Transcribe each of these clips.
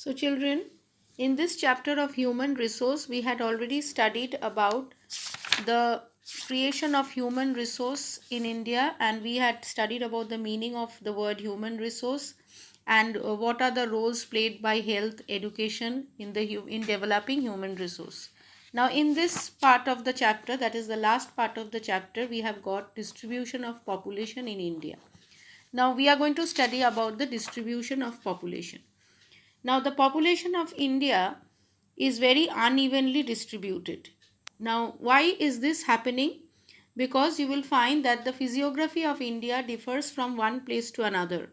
So children, in this chapter of human resource, we had already studied about the creation of human resource in India, and we had studied about the meaning of the word human resource and what are the roles played by health education in developing human resource. Now in this part of the chapter, that is the last part of the chapter, we have got distribution of population in India. Now we are going to study about the distribution of population. Now, the population of India is very unevenly distributed. Now, why is this happening? Because you will find that the physiography of India differs from one place to another.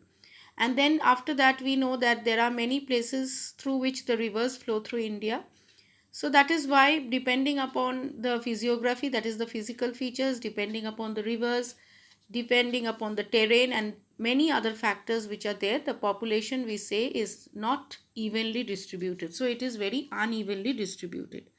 And then after that, we know that there are many places through which the rivers flow through India. So that is why, depending upon the physiography, that is the physical features, depending upon the rivers, depending upon the terrain, and many other factors which are there, the population we say is not evenly distributed. So it is very unevenly distributed.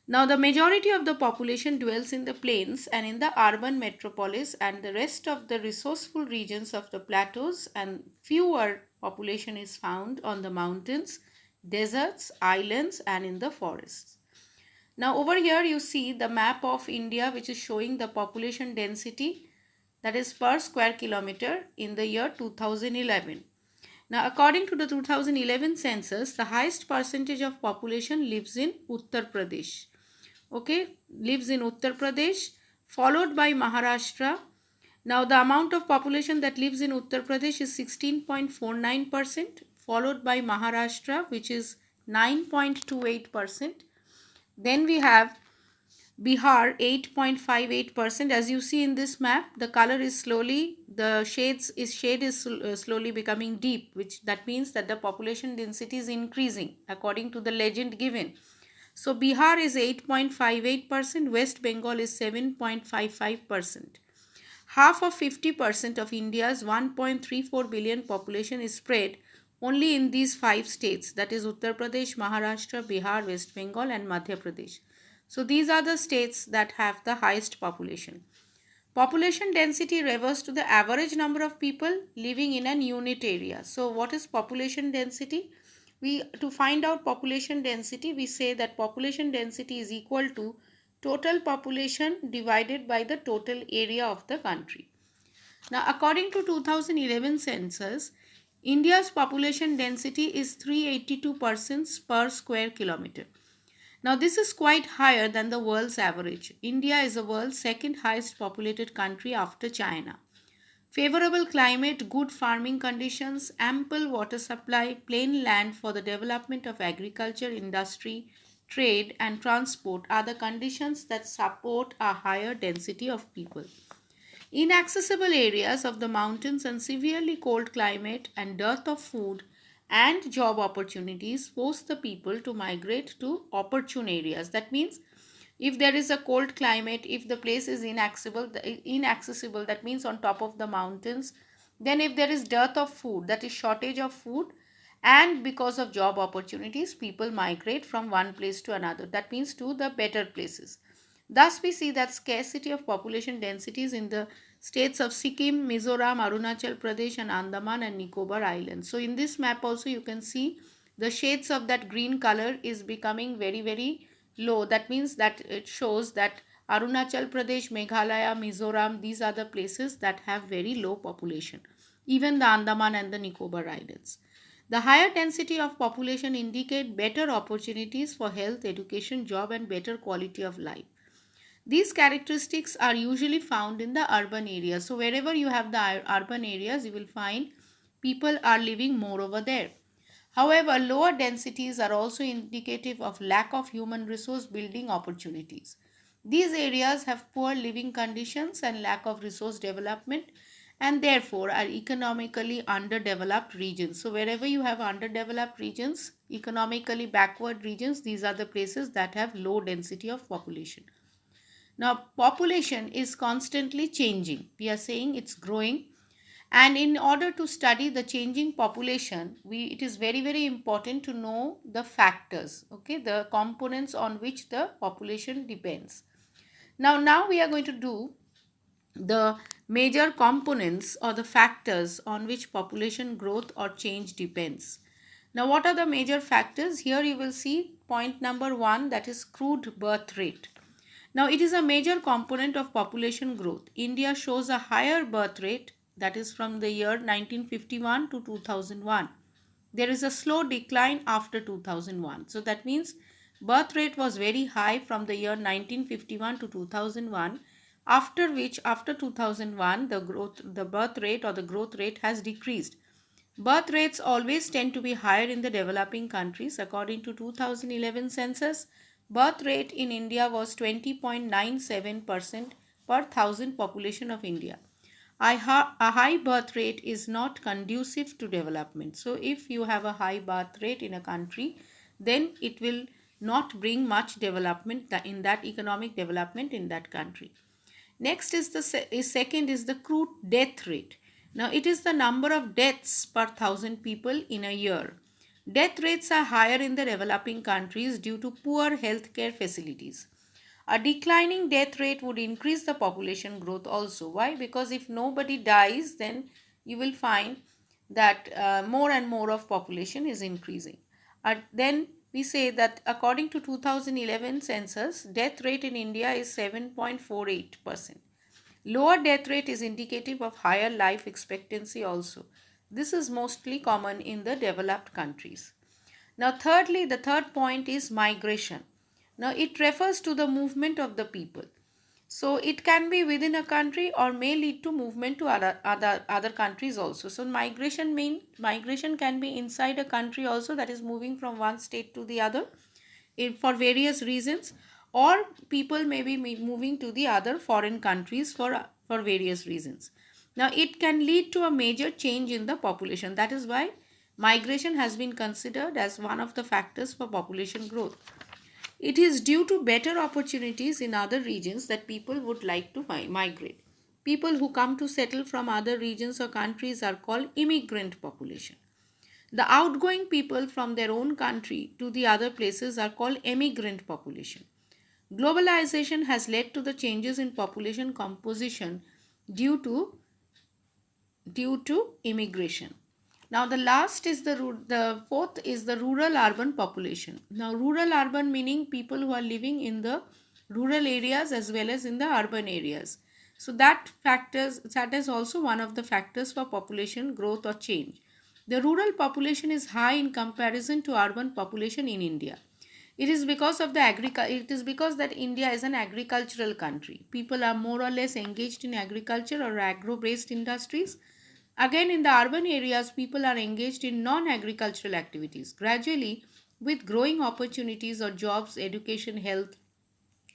Now, the majority of the population dwells in the plains and in the urban metropolis, and the rest of the resourceful regions of the plateaus, and fewer population is found on the mountains, deserts, islands, and in the forests. Now, over here you see the map of India, which is showing the population density, that is per square kilometer in the year 2011. Now, according to the 2011 census, the highest percentage of population lives in Uttar Pradesh. Okay, lives in Uttar Pradesh, followed by Maharashtra. Now, the amount of population that lives in Uttar Pradesh is 16.49%, followed by Maharashtra, which is 9.28%. Then we have Bihar, 8.58%. As you see in this map, the color is slowly, the shade is slowly becoming deep, which that means that the population density is increasing according to the legend given. So Bihar is 8.58%, West Bengal is 7.55%. Half of 50% of India's 1.34 billion population is spread only in these five states, that is Uttar Pradesh, Maharashtra, Bihar, West Bengal, and Madhya Pradesh. So these are the states that have the highest population. Population density refers to the average number of people living in an unit area. So what is population density? To find out population density, we say that population density is equal to total population divided by the total area of the country. Now, according to 2011 census, India's population density is 382 persons per square kilometer. Now, this is quite higher than the world's average. India is the world's second highest populated country after China. Favorable climate, good farming conditions, ample water supply, plain land for the development of agriculture, industry, trade, and transport are the conditions that support a higher density of people. Inaccessible areas of the mountains and severely cold climate and dearth of food and job opportunities force the people to migrate to opportune areas. That means if there is a cold climate, if the place is inaccessible, that means on top of the mountains, then if there is dearth of food, that is shortage of food, and because of job opportunities, people migrate from one place to another, that means to the better places. Thus, we see that scarcity of population densities in the states of Sikkim, Mizoram, Arunachal Pradesh, and Andaman and Nicobar Islands. So, in this map also you can see the shades of that green color is becoming very, very low. That means that it shows that Arunachal Pradesh, Meghalaya, Mizoram, these are the places that have very low population. Even the Andaman and the Nicobar Islands. The higher density of population indicate better opportunities for health, education, job, and better quality of life. These characteristics are usually found in the urban areas. So wherever you have the urban areas, you will find people are living more over there. However, lower densities are also indicative of lack of human resource building opportunities. These areas have poor living conditions and lack of resource development, and therefore are economically underdeveloped regions. So wherever you have underdeveloped regions, economically backward regions, these are the places that have low density of population. Now, population is constantly changing. We are saying it's growing. And in order to study the changing population, it is very, very important to know the factors, okay, the components on which the population depends. Now we are going to do the major components or the factors on which population growth or change depends. Now, what are the major factors? Here you will see point number 1, that is crude birth rate. Now, it is a major component of population growth. India shows a higher birth rate, that is from the year 1951 to 2001. There is a slow decline after 2001. So that means birth rate was very high from the year 1951 to 2001, after which after 2001 the birth rate or the growth rate has decreased. Birth rates always tend to be higher in the developing countries. According to 2011 census, birth rate in India was 20.97% per thousand population of India. A high birth rate is not conducive to development. So if you have a high birth rate in a country, then it will not bring much development in that economic development in that country. Next is second is the crude death rate. Now it is the number of deaths per thousand people in a year. Death rates are higher in the developing countries due to poor healthcare facilities. A declining death rate would increase the population growth also. Why? Because if nobody dies, then you will find that more and more of population is increasing. Then we say that according to 2011 census, death rate in India is 7.48%. Lower death rate is indicative of higher life expectancy also. This is mostly common in the developed countries. Now, thirdly, the third point is migration. Now, it refers to the movement of the people. So, it can be within a country or may lead to movement to other countries also. So, migration can be inside a country also, that is moving from one state to the other for various reasons, or people may be moving to the other foreign countries for various reasons. Now, it can lead to a major change in the population. That is why migration has been considered as one of the factors for population growth. It is due to better opportunities in other regions that people would like to migrate. People who come to settle from other regions or countries are called immigrant population. The outgoing people from their own country to the other places are called emigrant population. Globalization has led to the changes in population composition due to immigration. Now the fourth is the rural urban population. Now rural urban meaning people who are living in the rural areas as well as in the urban areas. So that is also one of the factors for population growth or change. The rural population is high in comparison to urban population in India. It is because that India is an agricultural country. People are more or less engaged in agriculture or agro-based industries. Again, in the urban areas, people are engaged in non-agricultural activities. Gradually, with growing opportunities or jobs, education, health,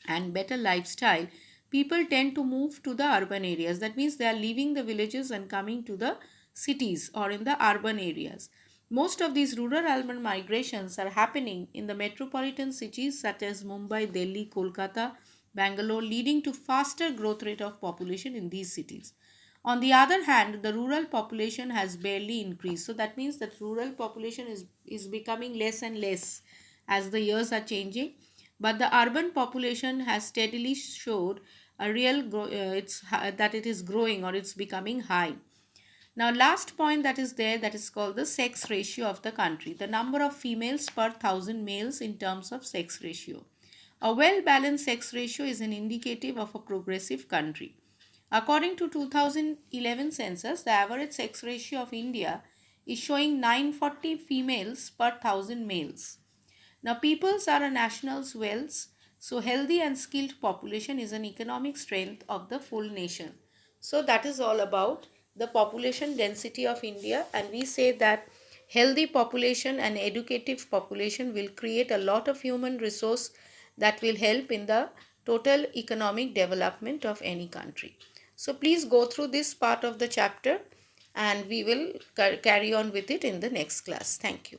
and better lifestyle, people tend to move to the urban areas. That means they are leaving the villages and coming to the cities or in the urban areas. Most of these rural urban migrations are happening in the metropolitan cities such as Mumbai, Delhi, Kolkata, Bangalore, leading to faster growth rate of population in these cities. On the other hand, the rural population has barely increased. So that means that rural population is becoming less and less as the years are changing. But the urban population has steadily showed a that it is growing or it's becoming high. Now, last point that is there, that is called the sex ratio of the country. The number of females per thousand males in terms of sex ratio. A well-balanced sex ratio is an indicative of a progressive country. According to 2011 census, the average sex ratio of India is showing 940 females per thousand males. Now, peoples are a national's wealth, so healthy and skilled population is an economic strength of the full nation. So that is all about the population density of India, and we say that healthy population and educative population will create a lot of human resource that will help in the total economic development of any country. So please go through this part of the chapter and we will carry on with it in the next class. Thank you.